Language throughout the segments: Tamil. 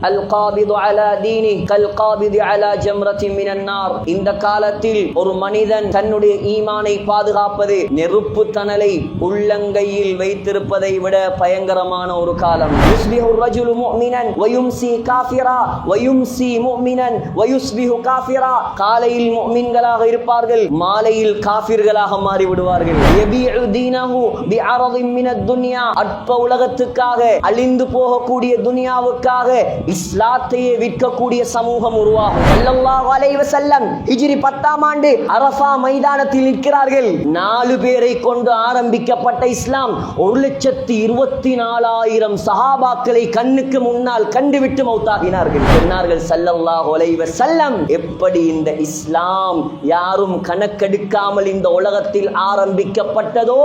அல் காபிது அலா தீனி கல் காபிது அலா ஜம்ரத்தின் மினன் நார். இந்த காலத்தில் ஒரு மனிதன் தன்னுடைய ஈமானை பாதுகாப்பது நெருப்பு தணலை உள்ளங்கையில் வைத்திருப்பதை விட பயங்கரமான ஒரு காலம். யுஸ்பிஹு ரஜுலு முஃமினன் வ யும்சி காஃபிரா வ யும்சி முஃமினன் வ யுஸ்பிஹு காஃபிரா. காலையில் முஃமின்களாக இருப்பார்கள், மாலையில் காஃபிர்களாக மாறி விடுவார்கள். யபீஉ தீனஹு பிஅரதின் மினத் துன்யா. அற்ப உலகத்துக்காக, அழிந்து போகக்கூடிய துனியாவுக்காக இஸ்லாத்தையே விற்கக்கூடிய சமூகம் உருவாகும். ஸல்லல்லாஹு அலைஹி வஸல்லம் ஹிஜ்ரி 10ஆம் ஆண்டு அரஃபா மைதானத்தில் நிற்கிறார்கள். 4 பேரை கொண்டு ஆரம்பிக்கப்பட்ட இஸ்லாம் 1,24,000 சஹாபாக்களை கண்ணுக்கு முன்னால் கண்டுவிட்டு மௌத்தாகினார்கள். சொன்னார்கள் ஸல்லல்லாஹு அலைஹி வஸல்லம், எப்படி இந்த இஸ்லாம் யாரும் கணக்கெடுக்காமல் இந்த உலகத்தில் ஆரம்பிக்கப்பட்டதோ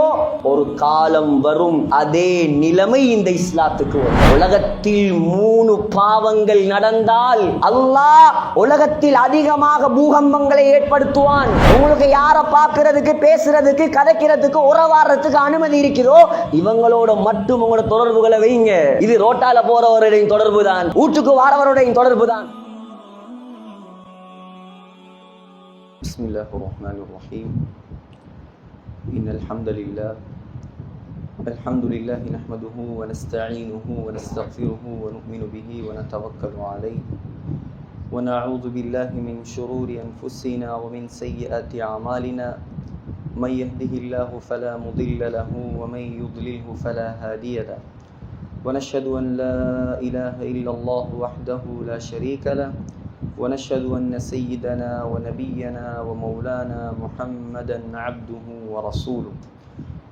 ஒரு காலம் வரும், அதே நிலைமை இந்த இஸ்லாத்துக்கு வரும். உலகத்தில் 3 பாவங்கள் நடந்தால் அல்லாஹ் உலகத்தில் அதிகமாக பூகம்பங்களை ஏற்படுத்துவான். உங்களுக்கு யார பார்க்கிறதுக்கு, பேசுறதுக்கு, கதைக்கிறதுக்கு, உறவாடுறதுக்கு அனுமதி இருக்கிறதோ இவங்களோட மட்டும் உங்களோட தொடர்புகளை வைங்க. இது ரோட்டால போறவருடைய தொடர்பு தான், வீட்டுக்கு வாரவருடைய தொடர்பு தான். பிஸ்மில்லாஹிர் ரஹ்மானிர் ரஹீம். இன்னல் ஹம்தலில்லாஹ் அல்ஹம்துலில்லாஹி நஹ்மதுஹு வ நஸ்தஈனுஹு வ நஸ்தக்ஃபிருஹு வ நு'மினு பிஹி வ நதவக்கலு அலைஹி வ நஊது பில்லாஹி மின் ஷுரூரி அன்ஃபுஸினா வ மின் ஸய்யிஆத்தி அமாலினா. மன் யஹ்திஹில்லாஹு ஃபலா முதில்ல லஹு வ மன் யுضلில்ஹு ஃபலா ஹாதிய லஹு. வ நஷ்ஹது அன் லா இலாஹ இல்லல்லாஹு வஹ்தஹு லா ஷரீக லஹு வ நஷ்ஹது அன்ன ஸய்யிதனா வ நபிய்யனா வ மௌலானா முஹம்மதன் அப்துஹு வ ரசூலுஹு.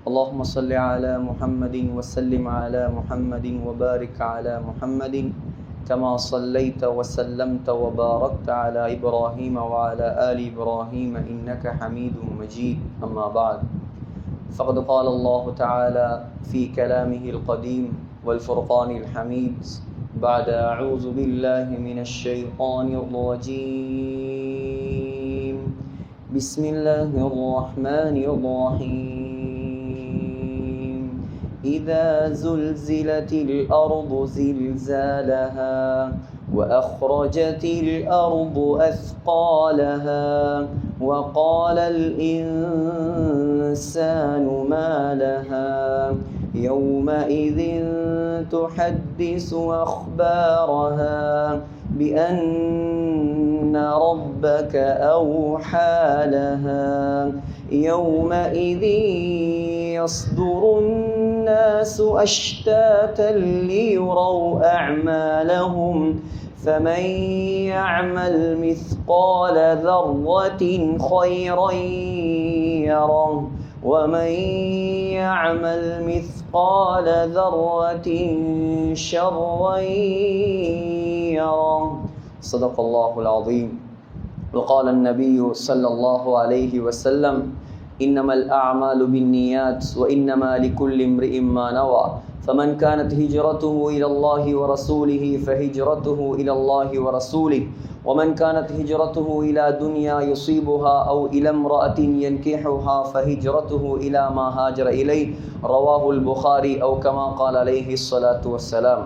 اللهم صل على محمد وسلم على محمد وبارك على محمد كما صليت وسلمت وباركت على إبراهيم وعلى آل إبراهيم إنك حميد مجيد. أما بعد، فقد قال الله تعالى في كلامه القديم والفرقان الحميد بعد أعوذ بالله من الشيطان الرجيم. بسم الله الرحمن الرحيم. إذا زلزلت الأرض زلزالها وأخرجت الأرض أثقالها وقال الإنسان ما لها يومئذ تحدث أخبارها بأن ربك أوحى لها يومئذ يصدر الناس أشتاتا ليروا أعمالهم فمن يعمل مثقال ذرة خيرا يره ومن يعمل مثقال ذرة شرا يره. صدق الله العظيم. وقال النبي صلى الله عليه وسلم إنما الأعمال بالنيات وإنما لكل امرئ ما نوى فمن كانت هجرته إلى الله ورسوله فهجرته إلى الله ورسوله ومن كانت هجرته إلى دنيا يصيبها أو إلى امرأة ينكحها فهجرته إلى ما هاجر إليه. رواه البخاري أو كما قال عليه الصلاة والسلام.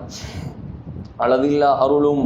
அளவில்லா அருளும்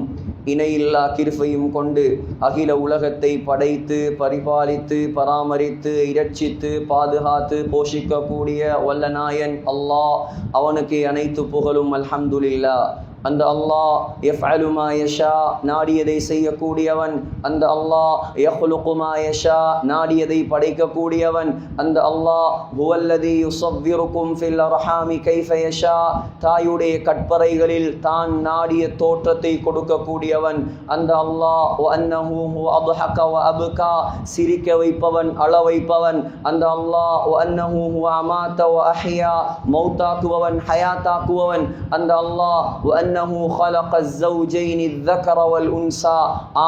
இணையில்லா கிருபையும் கொண்டு அகில உலகத்தை படைத்து பரிபாலித்து பராமரித்து இரட்சித்து பாதுகாத்து போஷிக்கக்கூடிய வல்லநாயன் அல்லாஹ், அவனுக்கு அனைத்து புகழும். அல்ஹம்துலில்லாஹ். அந்த அல்லாஹ் யஃஅலு மா யஷா, நாடியதை செய்யக்கூடியவன். அந்த அல்லாஹ் யஹ்லுகு மா யஷா, நாடியதை படைக்கக்கூடியவன். அந்த அல்லாஹ் ஹுவல்லதி யுஸவ்விருக்கும் ஃபில் அர்ஹாமி கைஃப யஷா, தாயுடைய கற்பறைகளில் தான் நாடிய தோற்றத்தை கொடுக்கக்கூடியவன். அந்த அல்லாஹ் வ அன்னஹு ஹுவ அத்ஹக வ அப்கா, சிரிக்க வைப்பவன், அழ வைப்பவன். அந்த அல்லாஹ் வ அன்னஹு ஹுவ அமாத வ அஹ்யா, மௌத்தாக்குபவன், ஹயாத்தாக்குபவன். அந்த அல்லாஹ் வ خلق الزوجين الذكر والأنثى,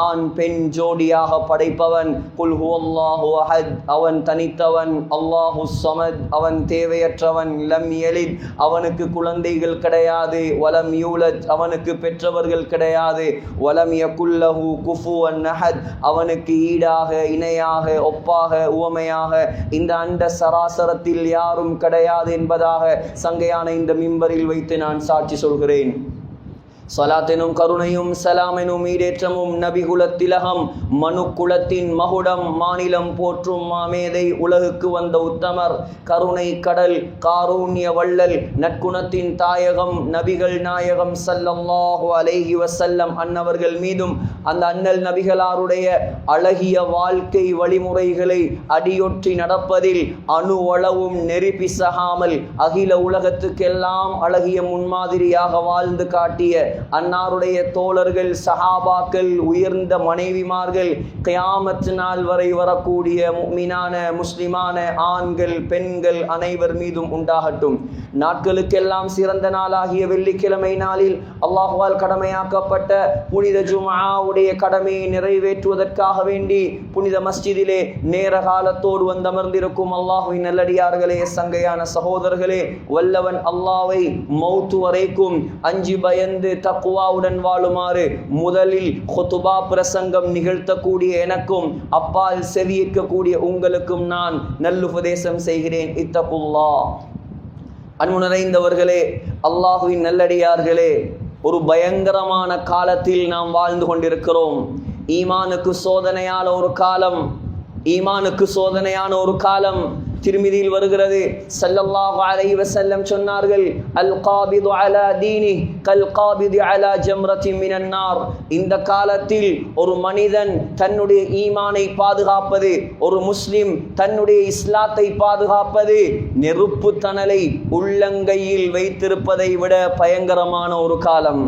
ஆண் பெண் ஜோடியாக படைப்பவன். குல் ஹுவல்லாஹு அஹத், அவன் தனித்தவன். அல்லாஹு ஸமத், அவன் தேவையற்றவன். லம் யலித், அவனுக்கு குழந்தைகள் கிடையாது. வலம் யூலத், அவனுக்கு பெற்றவர்கள் கிடையாது. வலம் யகுல்லஹு குஃபுவன் அஹத், அவனுக்கு ஈடாக, இணையாக, ஒப்பாக, உவமையாக இந்த அண்ட சராசரத்தில் யாரும் கிடையாது என்பதாக சங்கையான இந்த மிம்பரில் வைத்து நான் சாட்சி சொல்கிறேன். ஸலாத்தெனும் கருணையும் சலாமெனும் ஈடேற்றமும் நபிகுலத்திலகம் மனு குலத்தின் மகுடம் மாநிலம் போற்றும் மாமேதை உலகுக்கு வந்த உத்தமர் கருணை கடல் காரூண்ய வள்ளல் நற்குணத்தின் தாயகம் நபிகள் நாயகம் ஸல்லல்லாஹு அலைஹி வஸல்லம் அன்னவர்கள் மீதும் அந்த அண்ணல் நபிகளாருடைய அழகிய வாழ்க்கை வழிமுறைகளை அடியொற்றி நடப்பதில் அணுவளவும் நெறி பிசகாமல் அகில உலகத்துக்கெல்லாம் அழகிய முன்மாதிரியாக வாழ்ந்து காட்டிய அன்னாருடைய தோழர்கள் சஹாபாக்கள் உயர்ந்த மனைவிமார்கள் கியாமத் நாள் வரை வரக்கூடிய முஃமினான முஸ்லிமான ஆண்கள் பெண்கள் அனைவர் மீதும் உண்டாகட்டும். நாட்களுக்கெல்லாம் சிறந்த நாளாகிய வெள்ளிக்கிழமை நாளில் அல்லாஹ்வால் கடமையாக்கப்பட்ட புனித ஜும்ஆவுடைய கடமையை நிறைவேற்றுவதற்காக வேண்டி புனித மஸ்ஜிதிலே நேர காலத்தோடு வந்தமர்ந்திருக்கும் அல்லாஹ்வின் நல்லடியார்களே, சங்கையான சகோதரர்களே, வல்லவன் அல்லாஹ்வை மௌத்து வரைக்கும் அஞ்சி பயந்து தக்வாவுடன் வாழுமாறு முதலில் குதுபா பிரசங்கம் நிகழ்த்தக்கூடிய எனக்கும் அப்பால் செவியேற்கக்கூடிய உங்களுக்கும் நான் நல்லுபதேசம் செய்கிறேன். இத்தகுல்லாஹ். அன்பு நிறைந்தவர்களே, அல்லாஹுவின் நல்லடியார்களே, ஒரு பயங்கரமான காலத்தில் நாம் வாழ்ந்து கொண்டிருக்கிறோம். ஈமானுக்கு சோதனையான ஒரு காலம், ஈமானுக்கு சோதனையான ஒரு காலம். திருமிதியில் வருகிறது, ஸல்லல்லாஹு அலைஹி வஸல்லம் சொன்னார்கள், அல் காபிது அலா தீனி கல் காபிது அலா ஜம்ரத்தின் மினன் நார். இந்த காலத்தில் ஒரு மனிதன் தன்னுடைய ஈமானை பாதுகாப்பது, ஒரு முஸ்லிம் தன்னுடைய இஸ்லாத்தை பாதுகாப்பது நெருப்பு தணலை உள்ளங்கையில் வைத்திருப்பதை விட பயங்கரமான ஒரு காலம்.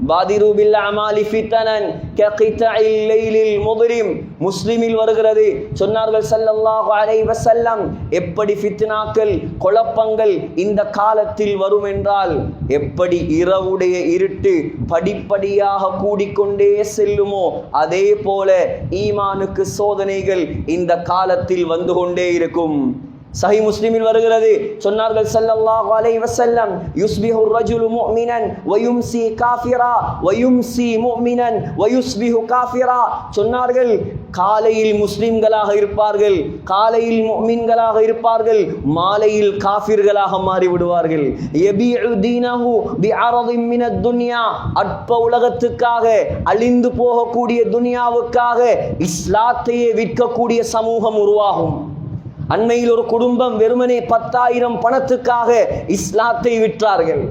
பாதிரு பில் அமாலி ஃபித்தனன் ககிதஇல் லைலில் முத்ரிம். முஸ்லிமில் வருகிறது, சொன்னார்கள் ஸல்லல்லாஹு அலைஹி வஸல்லம், எப்படி ஃபித்னாக்கள் குழப்பங்கள் இந்த காலத்தில் வரும் என்றால், எப்படி இரவுடைய இருட்டு படிப்படியாக கூடிக்கொண்டே செல்லுமோ அதே போல ஈமானுக்கு சோதனைகள் இந்த காலத்தில் வந்து கொண்டே இருக்கும். சஹீஹ் முஸ்லிமில் வருகிறது, சொன்னார்கள் ஸல்லல்லாஹு அலைஹி வஸல்லம், யுஸ்பிஹு الرجل مؤمنا ويمسي كافرا ويمسي مؤمنا ويصبح كافرا. சொன்னார்கள், காலையில் முஸ்லிம்களாக இருப்பார்கள், காலையில் முஃமின்களாக இருப்பார்கள், மாலையில் காஃபிர்களாக மாறிவிடுவார்கள். யபீஉ தீனஹு பிஅரதின் மினத் துன்யா. அற்ப உலகத்துக்காக அழிந்து போகக்கூடிய துனியாவுக்காக இஸ்லாத்தையே விற்கக்கூடிய சமூகம் உருவாகும். அண்மையில் ஒரு குடும்பம் வெறுமனே 10,000 பணத்துக்காக இஸ்லாத்தை விற்றார்கள்.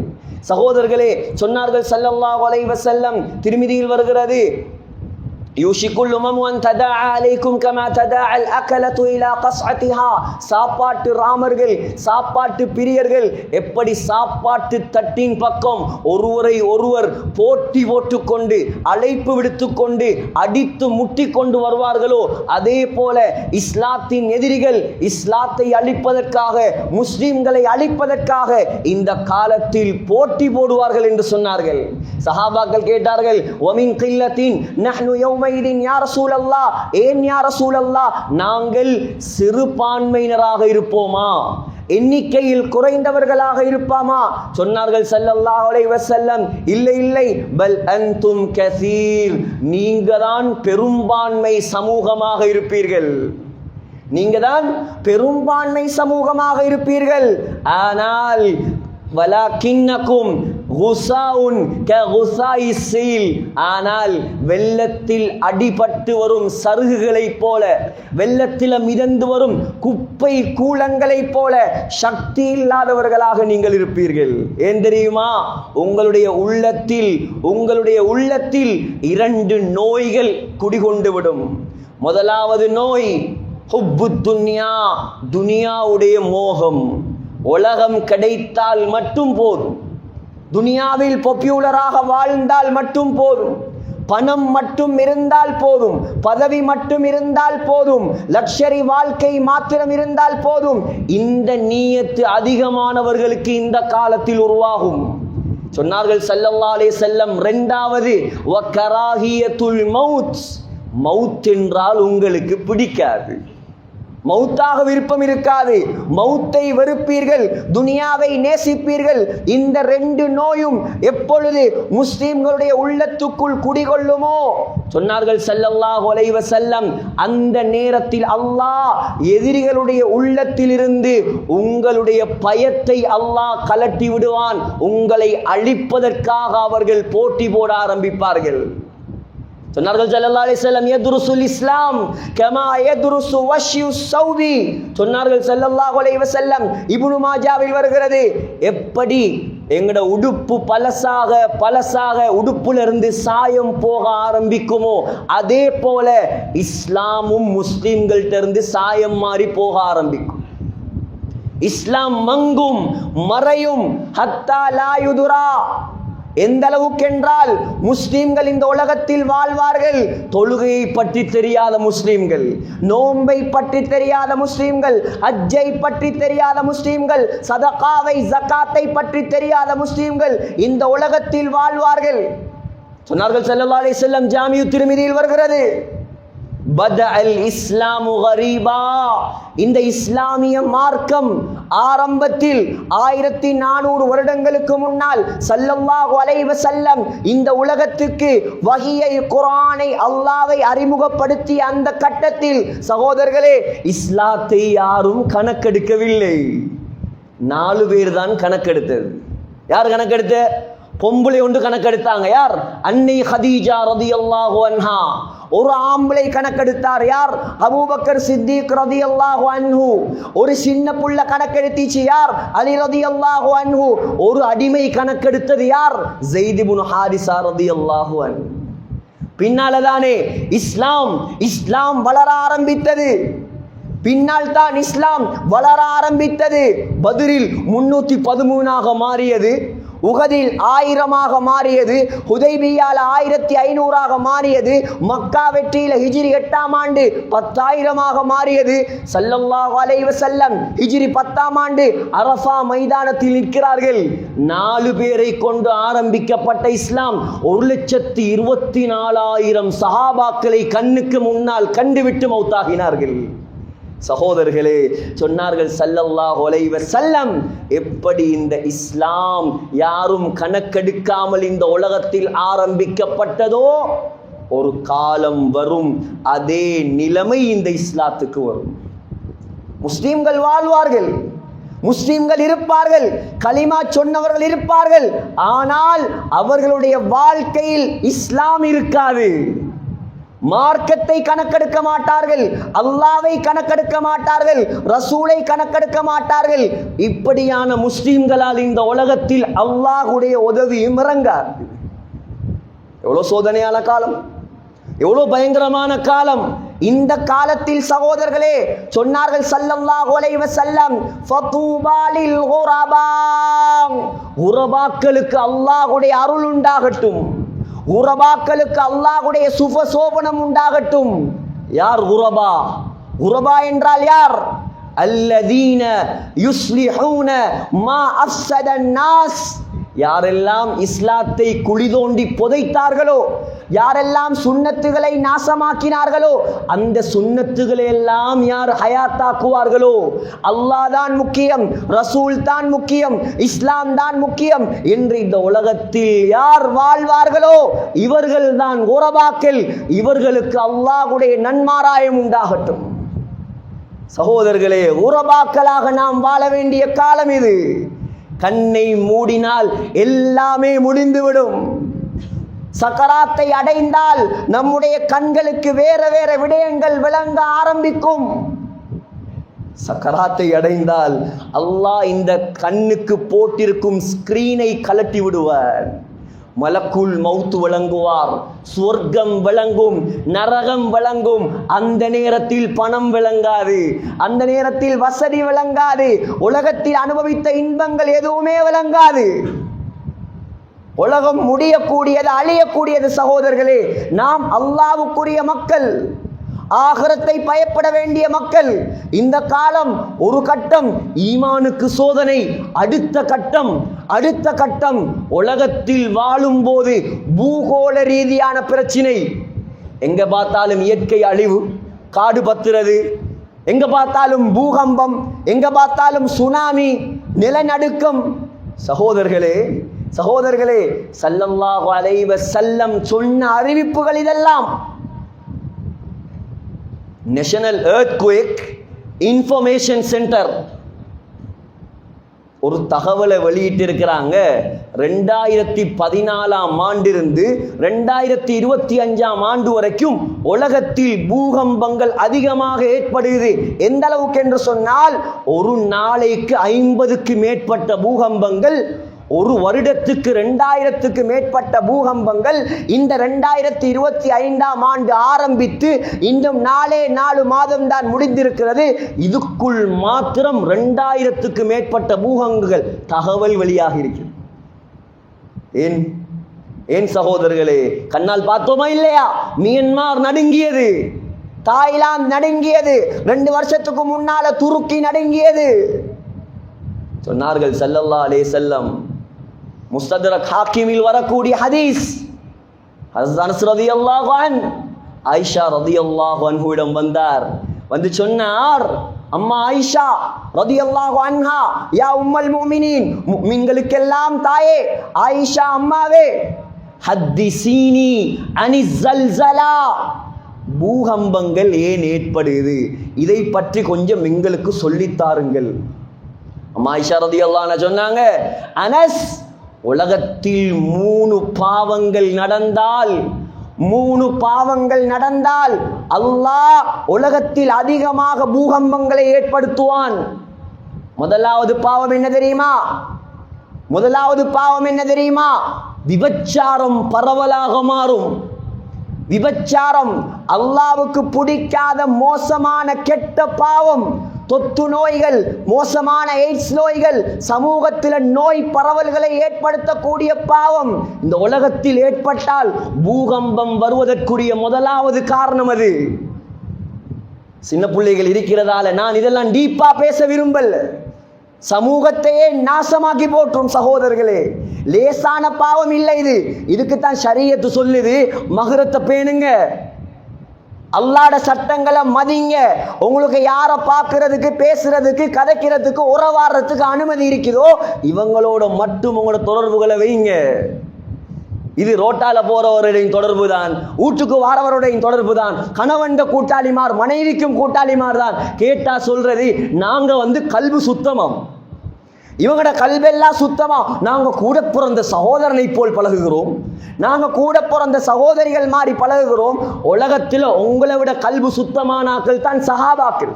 சகோதரர்களே, சொன்னார்கள் ஸல்லல்லாஹு அலைஹி வஸல்லம், திருமிதியில் வருகிறது, யூஷிகுல் உமமு அன் ததா அலைக்கும் கமா ததா அல் அகலத்து இலா கஸ்அத்திஹா. சாப்பாட்டு ராமர்கள், சாப்பாட்டு பிரியர்கள் எப்படி சாப்பாட்டு தட்டின் பக்கம் ஒருவரை ஒருவர் போட்டி போட்டுக்கொண்டு அழைப்பு விடுத்துக்கொண்டு அடித்து முட்டி கொண்டு வருவார்களோ அதே போல இஸ்லாத்தின் எதிரிகள் இஸ்லாத்தை அழிப்பதற்காக, முஸ்லிம்களை அழிப்பதற்காக இந்த காலத்தில் போட்டி போடுவார்கள் என்று சொன்னார்கள். சஹாபாக்கள் கேட்டார்கள், வமின் கில்லத்தின் நஹ்னு யௌம யா ரசூலல்லாஹ், ஏன் யா ரசூலல்லாஹ், நாங்கள் சிறுபான்மையினராக இருப்போமா, எண்ணிக்கையில் குறைந்தவர்களாக இருப்பாமா? சொன்னார்கள் ஸல்லல்லாஹு அலைஹி வஸல்லம், இல்லை இல்லை, பல் அன்தும் கஸீர், நீங்க தான் பெரும்பான்மை சமூகமாக இருப்பீர்கள், நீங்க தான் பெரும்பான்மை சமூகமாக இருப்பீர்கள். ஆனால் வலாக்கின்னகும் குஸாஉன் ககுஸாஇஸ் ஸீல், ஆனால் வெள்ளத்தில் அடிபட்டு வரும் சருகுகளைப் போல, வெள்ளத்தில் மிதந்து வரும் குப்பை கூலங்களைப் போல சக்தி இல்லாதவர்களாக நீங்கள் இருப்பீர்கள். ஏன் தெரியுமா? உங்களுடைய உள்ளத்தில் 2 நோய்கள் குடிகொண்டு விடும். முதலாவது நோய் ஹுப்புத் துன்யா, துனியாவுடைய மோகம். உலகம் கிடைத்தால் மட்டும் போதும், துனியாவில் பாப்புலராக வாழ்ந்தால் மட்டும் போதும், பணம் மட்டும் இருந்தால் போதும், பதவி மட்டும் இருந்தால் போதும், லக்ஸரி வாழ்க்கை மாத்திரம் இருந்தால் போதும். இந்த நியத்து அதிகமானவர்களுக்கு இந்த காலத்தில் உருவாகும். சொன்னார்கள் ஸல்லல்லாஹு அலைஹி வஸல்லம், இரண்டாவது வகராஹியத்துல் மௌத், மௌத் என்றால் உங்களுக்கு பிடிக்காது, மௌத்தாக விருப்பம் இருக்காது, மௌத்தை வெறுப்பீர்கள், துனியாவை நேசிப்பீர்கள். இந்த ரெண்டு நோயும் எப்பொழுது முஸ்லிம்களுடைய உள்ளத்துக்குள் குடிகொள்ளுமோ, சொன்னார்கள் ஸல்லல்லாஹு அலைஹி வஸல்லம், அந்த நேரத்தில் அல்லாஹ் எதிரிகளுடைய உள்ளத்திலிருந்து உங்களுடைய பயத்தை அல்லாஹ் கலட்டி விடுவான். உங்களை அழிப்பதற்காக அவர்கள் போட்டி போட ஆரம்பிப்பார்கள். சொன்னார்கள் ஸல்லல்லாஹு அலைஹி வஸல்லம், யதுருசுல் இஸ்லாம் கமா யதுருசு வஷ்யு ஸௌபி. சொன்னார்கள் ஸல்லல்லாஹு அலைஹி வஸல்லம், இப்னு மாஜாவில் வருகிறது, எப்படி எங்கட உடுப்பு பலசாக உடுப்புல இருந்து சாயம் போக ஆரம்பிக்குமோ அதே போல இஸ்லாமும் முஸ்லிம்கள்ட்ட இருந்து சாயம் மாறி போக ஆரம்பிக்கும். இஸ்லாம் மங்கும் மறையும். ஹத்தா லா யுதுரா, எந்த அளவுக்கு என்றால் முஸ்லிம்கள் இந்த உலகத்தில் வாழ்வார்கள், தொழுகையை பற்றி தெரியாத முஸ்லிம்கள், நோன்பை பற்றி தெரியாத முஸ்லிம்கள், ஹஜ்ஜை பற்றி தெரியாத முஸ்லிம்கள், சதகாவை ஜகாத்தை பற்றி தெரியாத முஸ்லிம்கள் இந்த உலகத்தில் வாழ்வார்கள். சொன்னார்கள் ஸல்லல்லாஹு அலைஹி வஸல்லம், ஜாமிஉ திர்மிதியில் வருகிறது, பதஅல் இஸ்லாமு கரீபா, இந்த இஸ்லாமிய மார்க்கம் ஆரம்பத்தில் 1400 வருடங்களுக்கு முன்னால் ஸல்லல்லாஹு அலைஹி வஸல்லம் இந்த உலகத்துக்கு வஹியை குர்ஆனை அல்லாஹ்வை அறிமுகப்படுத்திய அந்த கட்டத்தில் சகோதரர்களே, இஸ்லாத்தை யாரும் கணக்கெடுக்கவில்லை. 4 பேர் தான் கணக்கெடுத்தது. யார் கணக்கெடுத்த? பொம்பளை ஒன்று கணக்கெடுத்தாங்க. யார்? அன்னை ஹதீஜா ரலியல்லாஹு அன்ஹா. ஒரு ஆம்பளை கணக்கெடுத்தார். யார்? அபூபக்கர் சித்திக் ரலியல்லாஹு அன்ஹு. ஒரு சின்ன புள்ள கணக்கெடுத்திச்சு. யார்? அலி ரலியல்லாஹு அன்ஹு. ஒரு அடிமை கணக்கெடுத்தது. யார்? ஸைத் இப்னு ஹாரிஸா ரலியல்லாஹு அன்ஹு. பின்னால்தானே இஸ்லாம் வளர ஆரம்பித்தது. பின்னால் தான் இஸ்லாம் வளர ஆரம்பித்தது. பத்ரில் 313 மாறியது, உஹதில் 1000 மாறியது, ஹுதைபியால 1500 மாறியது, மக்கா வெற்றியில ஹிஜ்ரி 8ஆம் ஆண்டு 10,000 மாறியது. ஸல்லல்லாஹு அலைஹி வஸல்லம் ஹிஜ்ரி 10ஆம் ஆண்டு அரஃபா மைதானத்தில் நிற்கிறார்கள். 4 பேரை கொண்டு ஆரம்பிக்கப்பட்ட இஸ்லாம் 1,24,000 சஹாபாக்களை கண்ணுக்கு முன்னால் கண்டுவிட்டு மௌத்தாகினார்கள். சகோதரர்களே, சொன்னார்கள் ஸல்லல்லாஹு அலைஹி வஸல்லம், எப்படி இந்த இஸ்லாம் யாரும் கணக்கெடுக்காமல் இந்த உலகத்தில் ஆரம்பிக்கப்பட்டதோ ஒரு காலம் வரும், அதே நிலைமை இந்த இஸ்லாத்துக்கு வரும். முஸ்லிம்கள் வாழ்வார்கள், முஸ்லிம்கள் இருப்பார்கள், கலிமா சொன்னவர்கள் இருப்பார்கள், ஆனால் அவர்களுடைய வாழ்க்கையில் இஸ்லாம் இருக்காது. மார்க்கத்தை கணக்கெடுக்க மாட்டார்கள், அல்லாஹ்வை கணக்கெடுக்க மாட்டார்கள், ரசூலை கணக்கெடுக்க மாட்டார்கள். இப்படியான முஸ்லிம்களால் இந்த உலகத்தில் அல்லாஹ்வுடைய உதவியும் இறங்காது. எவ்வளவு சோதனையான காலம், எவ்வளவு பயங்கரமான காலம். இந்த காலத்தில் சகோதரர்களே, சொன்னார்கள் ஸல்லல்லாஹு அலைஹி வஸல்லம், ஃபதூபா லில் குரபா, குரபாக்களுக்கு அல்லாஹ்வுடைய அருள் உண்டாகட்டும், குரபாக்களுக்கு அல்லாஹ்வுடைய சுபசோபனம் உண்டாகட்டும். யார் குரபா? குரபா என்றால் யார்? அல்லதீன யுஸ்லிஹூன மா அஃஸதன் நாஸ், யாரெல்லாம் இஸ்லாத்தை குழி தோண்டி புதைத்தார்களோ, யாரெல்லாம் சுன்னத்துகளை நாசமாக்கினார்களோ, அந்த சுன்னத்துகளை எல்லாம் யார் ஹயாத்தாக்குவார்களோ, அல்லாஹ் தான் முக்கியம், ரசூல் தான் முக்கியம், இஸ்லாம் தான் முக்கியம் என்று இந்த உலகத்தில் யார் வாழ்வார்களோ இவர்கள் தான் குரபாக்கள். இவர்களுக்கு அல்லாஹ்வுடைய நன்மாராயம் உண்டாகட்டும். சகோதரர்களே, குரபாக்களாக நாம் வாழ வேண்டிய காலம் இது. கண்ணை மூடினால் எல்லாமே முடிந்துவிடும். சக்கராத்தை அடைந்தால் நம்முடைய கண்களுக்கு வேற வேற விடயங்கள் விளங்க ஆரம்பிக்கும். சக்கராத்தை அடைந்தால் அல்லாஹ் இந்த கண்ணுக்கு போட்டிருக்கும் ஸ்கிரீனை கலட்டி விடுவார். மலக்குல் மௌத் வழங்குவார், சொர்க்கம் வழங்கும், நரகம் வழங்கும். அந்த நேரத்தில் பணம் விளங்காது, அந்த நேரத்தில் வசதி விளங்காது, உலகத்தில் அனுபவித்த இன்பங்கள் எதுவுமே விளங்காது. உலகம் முடியக்கூடியது, அழியக்கூடியது. சகோதரர்களே, நாம் அல்லாஹ்வுக்குரிய மக்கள், ஆகிரத்தை பயப்பட வேண்டிய மக்கள். இந்த காலம் ஒரு கட்டம் ஈமானுக்கு சோதனை, அடுத்த கட்டம் உலகத்தில் வாழும் போது பூகோள ரீதியான பிரச்சினை. எங்க பார்த்தாலும் இயற்கை அழிவு, காடு பத்துறது, எங்க பார்த்தாலும் பூகம்பம், எங்க பார்த்தாலும் சுனாமி, நிலநடுக்கம். சகோதரர்களே ஸல்லல்லாஹு அலைஹி வஸல்லம் சொன்ன அறிவிப்புகள் இதெல்லாம். நேஷனல் எர்த்குவேக் இன்ஃபர்மேஷன் சென்டர் ஒரு தகவலை வெளியிட்டு இருக்கிறாங்க. 2014 ஆண்டிலிருந்து 2025 ஆண்டு வரைக்கும் உலகத்தில் பூகம்பங்கள் அதிகமாக ஏற்படுகிறது. எந்த அளவுக்கு என்று சொன்னால், ஒரு நாளைக்கு 50க்கு மேற்பட்ட பூகம்பங்கள், ஒரு வருடத்துக்கு 2000க்கு மேற்பட்ட பூகம்பங்கள். இந்த 2025 ஆண்டு ஆரம்பித்து இன்னும் 4 மாதம் தான் முடிந்திருக்கிறது. இதுக்குள் மாத்திரம் 2000க்கு மேற்பட்ட பூகம்பங்கள் தகவல் வெளியாக இருக்கிறது. ஏன் சகோதரர்களே, கண்ணால் பார்த்தோமா இல்லையா? மியன்மார் நடுங்கியது, தாய்லாந்து நடுங்கியது, 2 வருஷத்துக்கு முன்னால துருக்கி நடுங்கியது. சொன்னார்கள் ஸல்லல்லாஹு அலைஹி வஸல்லம், முஸ்தத்ரக் ஹாக்கிமில் வரக்கூடிய ஹதீஸ், ஹஸரத் அனஸ் ரலியல்லாஹு அன்ஹு ஆயிஷா ரலியல்லாஹு அன்ஹுவிடம் வந்தார். வந்து சொன்னார், அம்மா ஆயிஷா ரலியல்லாஹு அன்ஹா, யா உம்முல் முஃமினீன், முஃமின்களுக்கெல்லாம் தாயே, ஆயிஷா அம்மாவே, ஹத்திஸீனி அனிஸ் ஸல்ஸலா, பூகம்பங்கள் ஏன் ஏற்படுது, இதை பற்றி கொஞ்சம் எங்களுக்கு சொல்லித்தாருங்கள். அம்மா ஆயிஷா ரலியல்லாஹு அன்ஹா சொன்னாங்க, அனஸ், உலகத்தில் 3 பாவங்கள் நடந்தால் அல்லாஹ் உலகத்தில் அதிகமாக பூகம்பங்களை ஏற்படுத்துவான். முதலாவது பாவம் என்ன தெரியுமா? விபச்சாரம் பரவலாக மாறும். விபச்சாரம் அல்லாஹ்வுக்கு பிடிக்காத மோசமான கெட்ட பாவம். தொத்து நோய்கள், மோசமான எய்ட்ஸ் நோய்கள், சமூகத்தில் நோய் பரவல்களை ஏற்படுத்தக்கூடிய பாவம் இந்த உலகத்தில் ஏற்பட்டால் பூகம்பம் வருவதற்குரிய முதலாவது காரணம் அது. சின்ன பிள்ளைகள் இருக்கிறதால நான் இதெல்லாம் டீப்பா பேச விரும்பல. சமூகத்தையே நாசமாக்கி போற்றும் சகோதரர்களே. லேசான பாவம் இல்லை இது. இதுக்குத்தான் ஷரியத்து சொல்லுது, மஹ்ரத்தை பேணுங்க, அல்லாஹ்ட சட்டங்களை மதிங்க. உங்களுக்கு யாரை பார்க்கறதுக்கு, பேசுறதுக்கு, கதைக்கிறதுக்கு, உறவாடுறதுக்கு அனுமதி இருக்குதோ இவங்களோட மட்டும் உங்களோட தொடர்புகளை வைங்க. இது ரோட்டால போறவருடைய தொடர்பு தான், வீட்டுக்கு வாரவருடைய தொடர்பு தான், கணவன் கூட்டாளிமார், மனைவிக்கும் கூட்டாளிமார் தான். கேட்டா சொல்றது, நாங்க கல்பு சுத்தமாம், இவங்களோட கல்வெல்லாம் சுத்தமா, நாங்க கூட பிறந்த சகோதரனை போல் பழகுகிறோம், நாங்க கூட பிறந்த சகோதரிகள் மாதிரி பழகுகிறோம். உலகத்தில் உங்களை விட கல்பு சுத்தமானாக்கள் தான் சஹாபாக்கள்.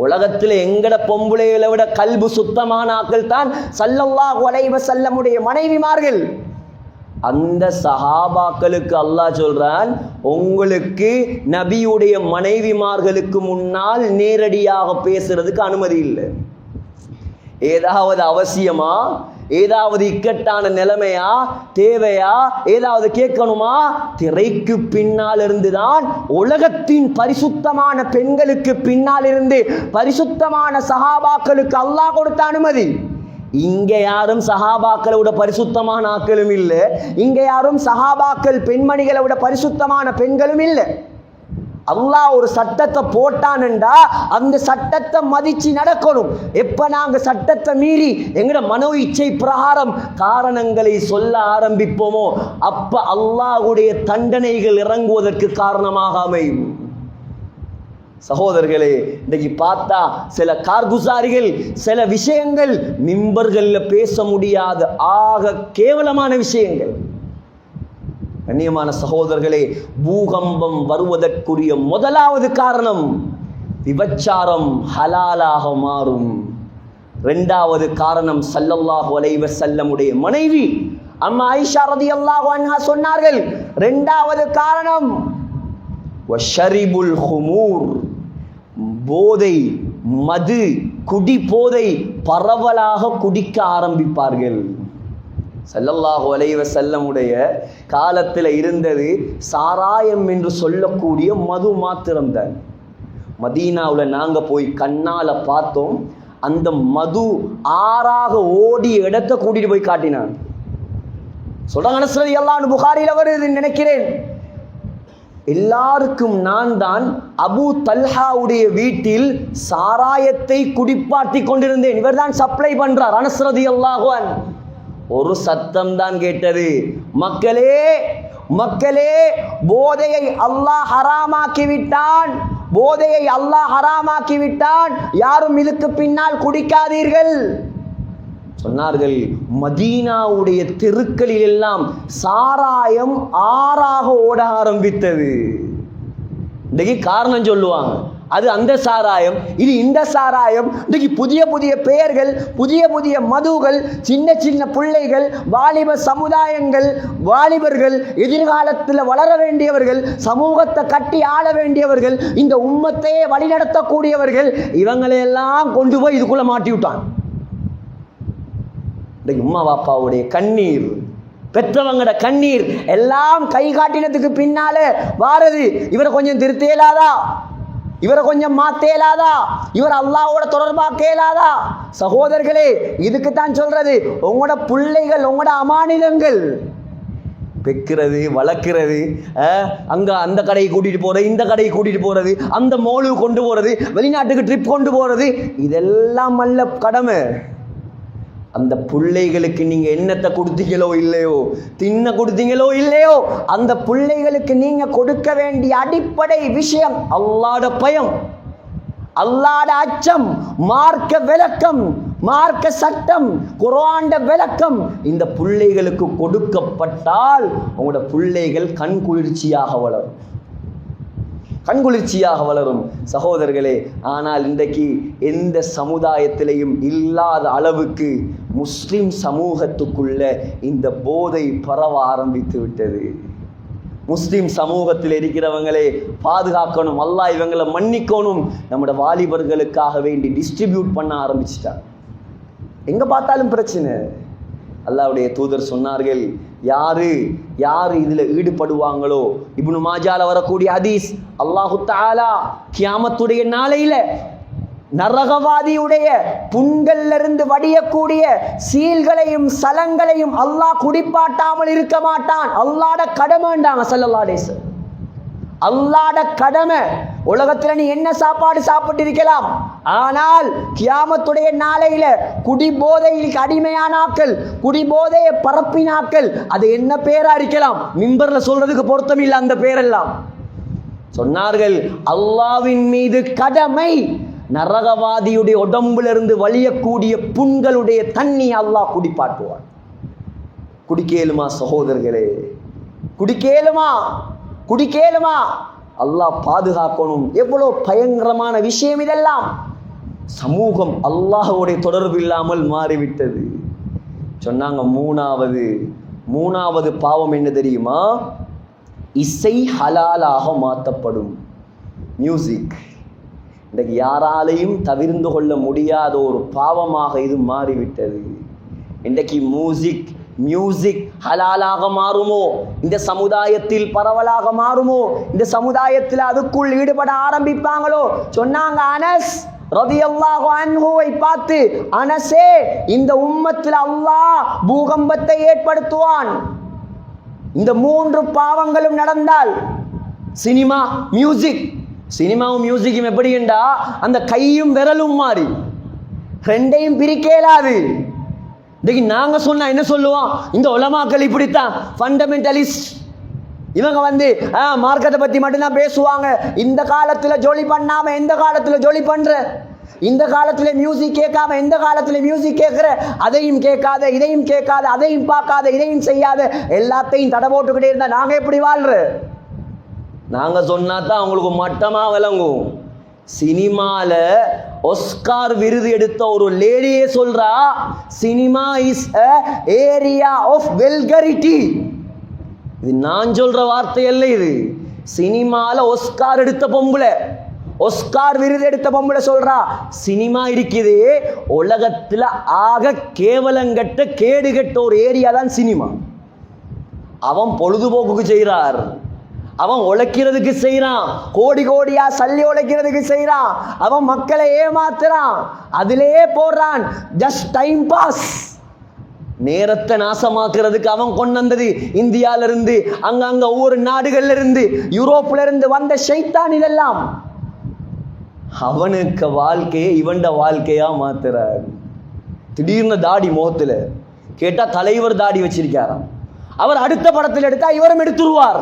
உலகத்தில் எங்கட பொம்புளைகளை விட கல்பு சுத்தமானாக்கள் தான் ஸல்லல்லாஹு அலைஹி வஸல்லமுடைய மனைவிமார்கள். அந்த சஹாபாக்களுக்கு அல்லாஹ் சொல்றான், உங்களுக்கு நபியுடைய மனைவிமார்களுக்கு முன்னால் நேரடியாக பேசுறதுக்கு அனுமதி இல்லை. ஏதாவது அவசியமா, ஏதாவது இக்கட்டான நிலைமையா, தேவையா, ஏதாவது கேட்கணுமா, திரைக்கு பின்னால் இருந்துதான் உலகத்தின் பரிசுத்தமான பெண்களுக்கு பின்னால் இருந்து பரிசுத்தமான சஹாபாக்களுக்கு அல்லாஹ் கொடுத்த அனுமதி. இங்க யாரும் சஹாபாக்களை விட பரிசுத்தமான ஆக்களும் இல்லை, இங்க யாரும் சஹாபாக்கள் பெண்மணிகளை விட பரிசுத்தமான பெண்களும் இல்லை. அல்லாஹ் ஒரு சட்டத்தை போட்டான்டா அந்த சட்டத்தை மதிச்சு நடக்கணும். எப்ப நாங்க சட்டத்தை மீறி எங்கட மனோ இச்சை பிரகாரம் காரணங்களை சொல்ல ஆரம்பிப்போமோ அப்ப அல்லாஹ்வுடைய தண்டனைகள் இறங்குவதற்கு காரணமாக அமையும். சகோதரர்களே, இன்னைக்கு பார்த்தா சில கார்குசாரிகள் சில விஷயங்கள் மிம்பர்கள்ல பேச முடியாத ஆக கேவலமான விஷயங்கள். கண்ணியமான சகோதரர்களே, பூகம்பம் வருவதற்குரிய முதலாவது காரணம் விபச்சாரம் ஹலாலாக மாறும். 2வது காரணம் ஸல்லல்லாஹு அலைஹி வஸல்லமுடைய மனைவி அம்மா ஆயிஷா ரலியல்லாஹு அன்ஹா சொன்னார்கள், 2வது காரணம் வஷரிபுல் ஹுமூர், போதை, மது, குடி போதை பரவலாக குடிக்க ஆரம்பிப்பார்கள். ஸல்லல்லாஹு அலைஹி வஸல்லமுடைய காலத்தில் இருந்தது சாராயம் என்று சொல்லக்கூடிய மது மாத்திரம்தான். மதீனாவில் நாங்கள் போய் கண்ணால பார்த்தோம். அந்த மது ஆறாக ஓடிய இடத்தை கூட்டிட்டு போய் காட்டினான். சொல்றாங்க, அனஸ் ரலியல்லாஹு அன்ஹு புகாரில வருது நினைக்கிறேன். எல்லாருக்கும் நான் தான் அபூ தல்ஹாவுடைய வீட்டில் சாராயத்தை குடிப்பாட்டி கொண்டிருந்தேன். இவர்தான் சப்ளை பண்றார். அனஸ் ரலியல்லாஹு அன்ஹு. ஒரு சத்தம் தான் கேட்டது, மக்களே மக்களே, போதையை அல்லாஹ் ஹராமாக்கி விட்டான், போதையை அல்லாஹ் ஹராமாக்கி விட்டான், யாரும் இதுக்கு பின்னால் குடிக்காதீர்கள் சொன்னார்கள். மதீனாவுடைய தெருக்களில் எல்லாம் சாராயம் ஆறாக ஓட ஆரம்பித்தது. இன்னைக்கு காரணம் சொல்லுவாங்க, அது அந்த சாராயம், இது இந்த சாராயம். இன்னைக்கு புதிய புதிய பெயர்கள், புதிய புதிய மதுகள், சின்ன சின்ன பிள்ளைகள், வாலிப சமுதாயங்கள், வாலிபர்கள், எதிர்காலத்தில் வளர வேண்டியவர்கள், சமூகத்தை கட்டி ஆள வேண்டியவர்கள், இந்த உம்மத்தையே வழிநடத்தக்கூடியவர்கள், இவங்களையெல்லாம் கொண்டு போய் இதுக்குள்ள மாட்டி விட்டான். உம்மா பாப்பாவுடைய கண்ணீர், பெற்றவங்கட கண்ணீர் எல்லாம் கை காட்டினதுக்கு பின்னால வாரது. இவரை கொஞ்சம் திருத்தேலாதா, இவரை கொஞ்சம் மாத்தேலாதா, இவர் அல்லாஹ்வோட தொடர்பாக்கேலாதா? சகோதரர்களே, இதுக்குத்தான் சொல்றது, உங்களோட பிள்ளைகள் உங்களோட அமானிதங்கள் பெக்கிறது, வளர்க்கிறது, அங்க அந்த கடையை கூட்டிட்டு போறது, இந்த கடையை கூட்டிட்டு போறது, அந்த மோலு கொண்டு போறது, வெளிநாட்டுக்கு ட்ரிப் கொண்டு போறது, இதெல்லாம் அல்ல கடமை. அந்த பிள்ளைகளுக்கு நீங்க என்னத்தை கொடுத்தீங்களோ இல்லையோ, தின்ன கொடுத்தீங்களோ இல்லையோ, அந்த பிள்ளைகளுக்கு நீங்க கொடுக்க வேண்டிய அடிப்படை விஷயம் அல்லாஹ்வுடைய பயம், அல்லாஹ்வுடைய அச்சம், மார்க்க விளக்கம், மார்க்க சட்டம், குர்ஆன்ட விளக்கம் இந்த பிள்ளைகளுக்கு கொடுக்கப்பட்டால் உங்களோட பிள்ளைகள் கண் குளிர்ச்சியாக வளரும், கண்குளிர்ச்சியாக வளரும். சகோதரர்களே, ஆனால் இன்றைக்கு எந்த சமுதாயத்திலையும் இல்லாத அளவுக்கு முஸ்லிம் சமூகத்துக்குள்ள இந்த போதை பரவ ஆரம்பித்து விட்டது. முஸ்லிம் சமூகத்தில் இருக்கிறவங்களே பாதுகாக்கணும், அல்லாஹ் இவங்களை மன்னிக்கணும். நம்முடைய வாலிபர்களுக்காக வேண்டி டிஸ்ட்ரிபியூட் பண்ண ஆரம்பிச்சிட்டாங்க. எங்க பார்த்தாலும் பிரச்சனை. அல்லாஹ்வுடைய தூதர் சொன்னார்கள், யாரு இதுல ஈடுபடுவாங்களோ, இப்னு மாஜால வரக்கூடிய ஹதீஸ், அல்லாஹு தஆலா கியாமத்துடைய நாளையில நரகவாதியுடைய புண்கள்ல இருந்து வடியக்கூடிய சீல்களையும் சலங்களையும் அல்லாஹ் குடிப்பாட்டாமல் இருக்க மாட்டான். அல்லாஹ்ட கடமைண்டாங்க ஸல்லல்லாஹு அலைஹி வஸல்லம். அல்லாஹ்ட கடமை. உலகத்துல நீ என்ன சாப்பாடு சாப்பிட்டு இருக்கலாம், ஆனால் கியாமத்துடைய நாளையில குடி போதையில் அடிமையானாக்கள், குடி போதையை பரப்பினாக்கள், அது என்ன பேரா இருக்கலாம், மிம்பர்ல சொல்றதுக்கு பொருத்தம் இல்லை அந்த பேரெல்லாம். சொன்னார்கள், அல்லாஹ்வின் மீது கடமை, நரகவாதியுடைய உடம்புல இருந்து வலியக்கூடிய புண்களுடைய தண்ணி அல்லாஹ் குடிப்பாட்டுவான். குடிக்கேலுமா சகோதரர்களே, குடிக்கேலுமா, குடிக்கேலுமா? அல்லாஹ் பாதுகாக்கணும். எவ்வளவு பயங்கரமான விஷயம் இதெல்லாம். சமூகம் அல்லாஹ்வுடைய தொடர்பு இல்லாமல் மாறிவிட்டது. சொன்னாங்க, மூணாவது பாவம் என்ன தெரியுமா? இசை ஹலாலாக மாற்றப்படும். மியூசிக் இன்றைக்கு யாராலையும் தவிர்ந்து கொள்ள முடியாத ஒரு பாவமாக இது மாறிவிட்டது. இன்றைக்கு மியூசிக் ஹலாலாக மாறுமோ, இந்த சமுதாயத்தில் பரவலாக மாறுமோ, இந்த சமுதாயத்தில் அதுக்குள் ஈடுபட ஆரம்பிப்பாங்களோ? சொன்னாங்க அனஸ் ரலியல்லாஹு அன்ஹுவை பார்த்து, அனஸே, இந்த உம்மத்தில் அல்லாஹ் பூகம்பத்தை ஏற்படுத்துவான். இந்த 3 பாவங்களும் நடந்தால், சினிமா, மியூசிக், சினிமாவும் மியூசிக்கும் எப்படி என்றா அந்த கையும் விரலும் மாறி ரெண்டையும் பிரிக்க இயலாது. இன்னைக்கு நாங்க சொன்னா என்ன சொல்லுவோம்? இந்த உலமாக்கள் இப்படித்தான் ஃபண்டமெண்டலிஸ்ட், இவங்க மார்க்கத்தை பத்தி மட்டும்தான் பேசுவாங்க. இந்த காலத்துல ஜோலி பண்ணாம எந்த காலத்துல ஜோலி பண்ற, இந்த காலத்துல மியூசிக் கேட்காம எந்த காலத்துல மியூசிக் கேட்கிற, அதையும் கேட்காத, இதையும் கேட்காத, அதையும் பார்க்காத, இதையும் செய்யாத, எல்லாத்தையும் தடை போட்டுக்கிட்டே இருந்தா நாங்க எப்படி வாழ்ற? நாங்க சொன்னா தான் அவங்களுக்கு மட்டமா விளங்கும். சினிமால ஆஸ்கார் விருது எடுத்த ஒரு லேடியே சொல்றா, cinema is a area of vulgarity. இது நான் சொல்ற வார்த்தை அல்ல, இது சினிமால ஆஸ்கார் எடுத்த பொம்பளை, ஆஸ்கார் விருது எடுத்த பொம்பளை சொல்றா, சினிமா இருக்குது உலகத்துல ஆக கேவலங்கட்ட கேடுகட்ட ஒரு ஏரியா தான் சினிமா. அவன் பொழுதுபோக்குக்கு செய்றார், அவன் உழைக்கிறதுக்கு செய்யறான், கோடி கோடியா சல்லி உழைக்கிறதுக்கு செய்யறான், அவன் மக்களை ஏமாத்துறான், அதிலேயே போடுறான், ஜஸ்ட் டைம் பாஸ். நேரத்தை நாசமாக்குறதுக்கு அவன் கொண்டு வந்தது இந்தியால இருந்து, அங்கங்க ஒவ்வொரு நாடுகள்ல இருந்து, யூரோப்ல இருந்து வந்த ஷைத்தான் இதெல்லாம். அவனுக்கு வாழ்க்கையை இவன்ட வாழ்க்கையா மாத்துறார். திடீர்னு தாடி முகத்துல கேட்டா தலைவர் தாடி வச்சிருக்காராம். அவர் அடுத்த படத்தில் எடுத்தா இவரும் எடுத்துருவார்.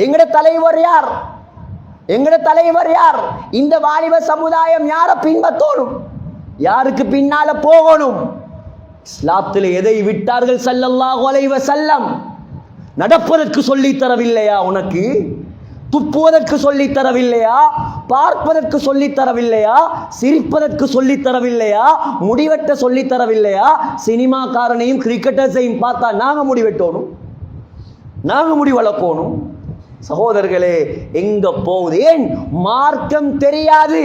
எங்கட தலைவர் யார்? எங்கட தலைவர் யார்? இந்த வாலிப சமுதாயம் யாரை பின்பற்றணும்? யாருக்கு பின்னால போகணும்? இஸ்லாத்தில் எதை விட்டார்கள் ஸல்லல்லாஹு அலைஹி வஸல்லம்? நடப்பதற்கு சொல்லி தரவில்லையா? உனக்கு துப்புவதற்கு சொல்லி தரவில்லையா? பார்ப்பதற்கு சொல்லி தரவில்லையா? சிரிப்பதற்கு சொல்லி தரவில்லையா? முடிவெட்ட சொல்லி தரவில்லையா? சினிமாக்காரனையும் கிரிக்கெட்டர்ஸையும் பார்த்தா நாங்க முடிவெட்டணும், நாங்க முடி வளர்க்கணும். சகோதரர்களே, எங்க போகுது? ஏன் மார்க்கம் தெரியாது,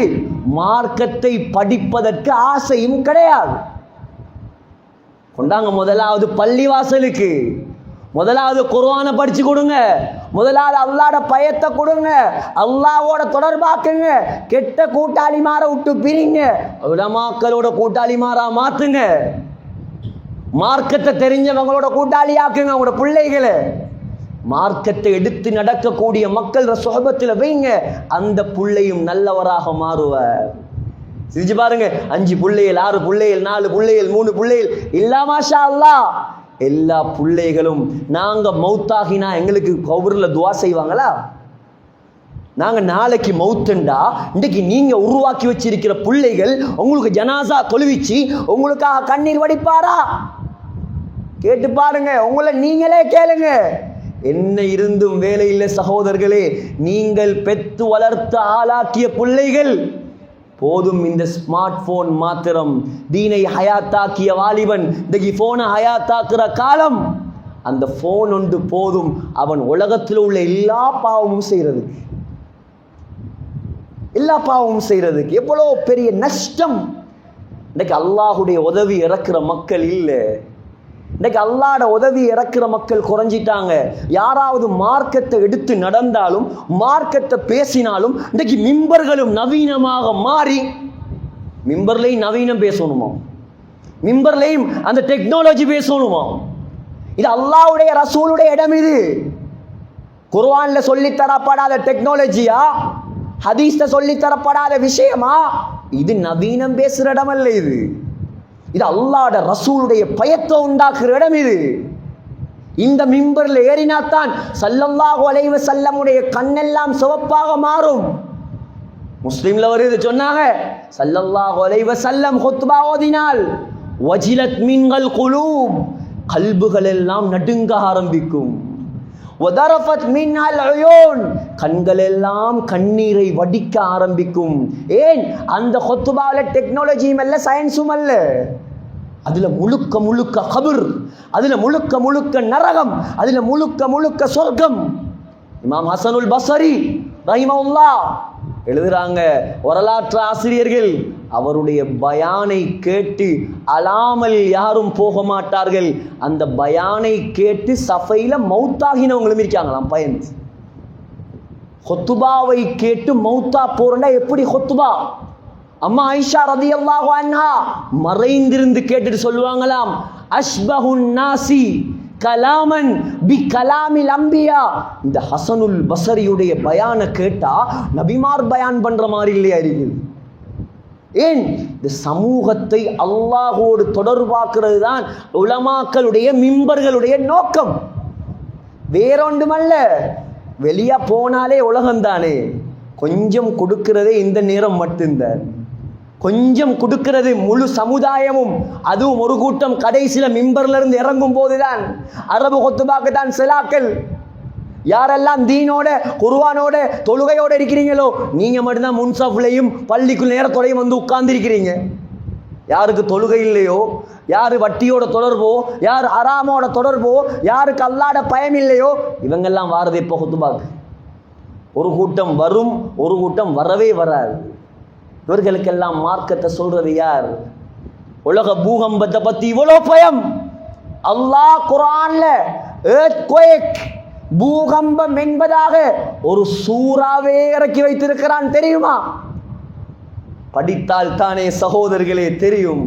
மார்க்கத்தை படிப்பதற்கு ஆசையும் கிடையாது. கொண்டாங்க முதலாவது பள்ளிவாசலுக்கு, முதலாவது குர்ஆனை படிச்சு கொடுங்க, முதலாவது அல்லாஹ்வோட பயத்தை கொடுங்க, அல்லாஹ்வோட தொடர்பாக்குங்க. கெட்ட கூட்டாளிமார விட்டு பிரிங்க, உலமாக்களோட கூட்டாளிமாரா மாத்துங்க. மார்க்கத்தை தெரிஞ்சவங்களோட கூட்டாளியாக்குங்க உங்களோட பிள்ளைகளை. மார்க்கத்தை எடுத்து நடக்கக்கூடிய மக்கள் சுஹபத்தில் வைங்க, அந்த பிள்ளையும் நல்லவராக மாறுவார். சிரிச்சு பாருங்க, 5 பிள்ளைகள், 6 பிள்ளைகள், 4 பிள்ளைகள், 3 பிள்ளைகள், இல்லா மாஷா அல்லாஹ். எல்லா பிள்ளைகளும் நாங்க மௌத்தாகினா எங்களுக்கு கபூர்ல துவா செய்வாங்களா? நாங்க நாளைக்கு மௌத்துண்டா இன்றைக்கு நீங்க உருவாக்கி வச்சிருக்கிற பிள்ளைகள் உங்களுக்கு ஜனாசா தொழுவிச்சு உங்களுக்காக கண்ணீர் வடிப்பாரா? கேட்டு பாருங்க, உங்களை நீங்களே கேளுங்க. என்ன இருந்தும் வேலை இல்லை சகோதரர்களே. நீங்கள் பெத்து வளர்த்து ஆளாக்கிய பிள்ளைகள் போதும். இந்த ஸ்மார்ட் போன் மாத்திரம் தீனை ஹயாத்தாக்கிய வாலிபன் இன்றைக்கு போனை ஹயாத்தாக்குற காலம். அந்த போன் ஒன்று போதும் அவன் உலகத்தில் உள்ள எல்லா பாவமும் செய்யறதுக்கு, எல்லா பாவமும் செய்யறதுக்கு. எவ்வளோ பெரிய நஷ்டம். இன்னைக்கு அல்லாஹுடைய உதவி இறக்குற மக்கள் இல்லை. இன்னைக்கு அல்லாஹ்வோட உதவி இறக்குற மக்கள் குறைஞ்சிட்டாங்க. யாராவது மார்க்கத்தை எடுத்து நடந்தாலும், மார்க்கத்தை பேசினாலும், இன்னைக்கு மிம்பர்களும் நவீனமாக மாறி, மிம்பர்லையும் நவீனம் பேசணுமா, மிம்பர்லையும் அந்த டெக்னாலஜி பேசணுமா? இது அல்லாஹ்வுடைய ரசூலுடைய இடம். இது குர்ஆன்ல சொல்லி தரப்படாத டெக்னாலஜியா? ஹதீஸ்ல சொல்லி தரப்படாத விஷயமா? இது நவீனம் பேசுற இடம் அல்ல. இது அல்லாஹ்வுடைய ரசூலுடைய பயத்தை உண்டாக்குற இடம். இது இந்த மிம்பர்ல ஏறினாத்தான் ஸல்லல்லாஹு அலைஹி வஸல்லமுடைய கண்ணெல்லாம் சிவப்பாக மாறும். முஸ்லிம்ல வருது, சொன்னாங்க ஸல்லல்லாஹு அலைஹி வஸல்லம் குத்பா ஓதினால் வஜிலத் மின்கள் குலூப், கல்புகள் எல்லாம் நடுங்க ஆரம்பிக்கும். வதரஃபத் மின்ஹல் உயூன், கண்கள் எல்லாம் கண்ணீரை வடிக்க ஆரம்பிக்கும். ஏன்? அந்த குத்பால டெக்னாலஜியும் அல்ல, சயின்ஸும் அல்ல. அதுல முழுக்க முழுக்க கபர், அதுல முழுக்க முழுக்க நரகம், அதுல முழுக்க முழுக்க சொர்க்கம். இமாம் ஹசனுல் பஸ்ரி ரஹிமஹுல்லாஹ் எழுதுறாங்க, வரலாற்று ஆசிரியர்கள், அவருடைய பயானை கேட்டு அலாமல் யாரும் போக மாட்டார்கள். அந்த பயானை கேட்டு சஃபையில மௌத்தாகினவங்களும் இருக்காங்களாம் பயந்து. ஹுத்துபாவை கேட்டு மௌத்தா போறா எப்படி ஹுத்துபா? அம்மா ஆயிஷா ரலியல்லாஹு அன்ஹா மறைந்திருந்து கேட்டுட்டு சொல்லுவாங்களாம், அஷ்பஹுன் நாசி கலாமன் பி கலாமில் அம்பியா. இந்த ஹசனுல் பஸ்ரியுடைய பயான கேட்டா நபிமார் பயான் பண்ற மாதிரி இல்லையா இருக்குது? ஏன்? இந்த சமூகத்தை அல்லாஹோடு தொடர்பாக்குறது தான் உலமாக்களுடைய மிம்பர்களுடைய நோக்கம், வேறொன்றுமல்ல. வெளியே போனாலே உலகம்தானே. கொஞ்சம் கொடுக்கிறதே இந்த நேரம் மட்டும்தான். கொஞ்சம் கொடுக்கிறது முழு சமுதாயமும், அதுவும் ஒரு கூட்டம் கடைசியில மிம்பர்ல இருந்து இறங்கும் போதுதான். அரபு கொத்துபாக்கு தான் செலாக்கள். யாரெல்லாம் தீனோட குர்ஆனோட தொழுகையோட இருக்கிறீங்களோ நீங்க மட்டும்தான் முன்சாஃப்லையும் பள்ளிக்குள் நேரத்தோடையும் வந்து உட்கார்ந்து இருக்கிறீங்க. யாருக்கு தொழுகை இல்லையோ, யாரு வட்டியோட தொடர்போ, யார் ஹராமோட தொடர்போ, யாருக்கு அல்லாஹ்வோட பயம் இல்லையோ, இவங்கெல்லாம் வாரது எப்போ குத்துபாக்கு? ஒரு கூட்டம் வரும், ஒரு கூட்டம் வரவே வராது. இவர்களுக்கெல்லாம் மார்க்கத்தை சொல்றது யார்? உலக பூகம்பத்தை பத்தி இவ்வளோ பயம். அல்லாஹ் குர்ஆன்ல earthquake, பூகம்பம் என்பதாக ஒரு சூறாவே இறக்கி வைத்திருக்கிறான், தெரியுமா? படித்தால் தானே சகோதரர்களே தெரியும்.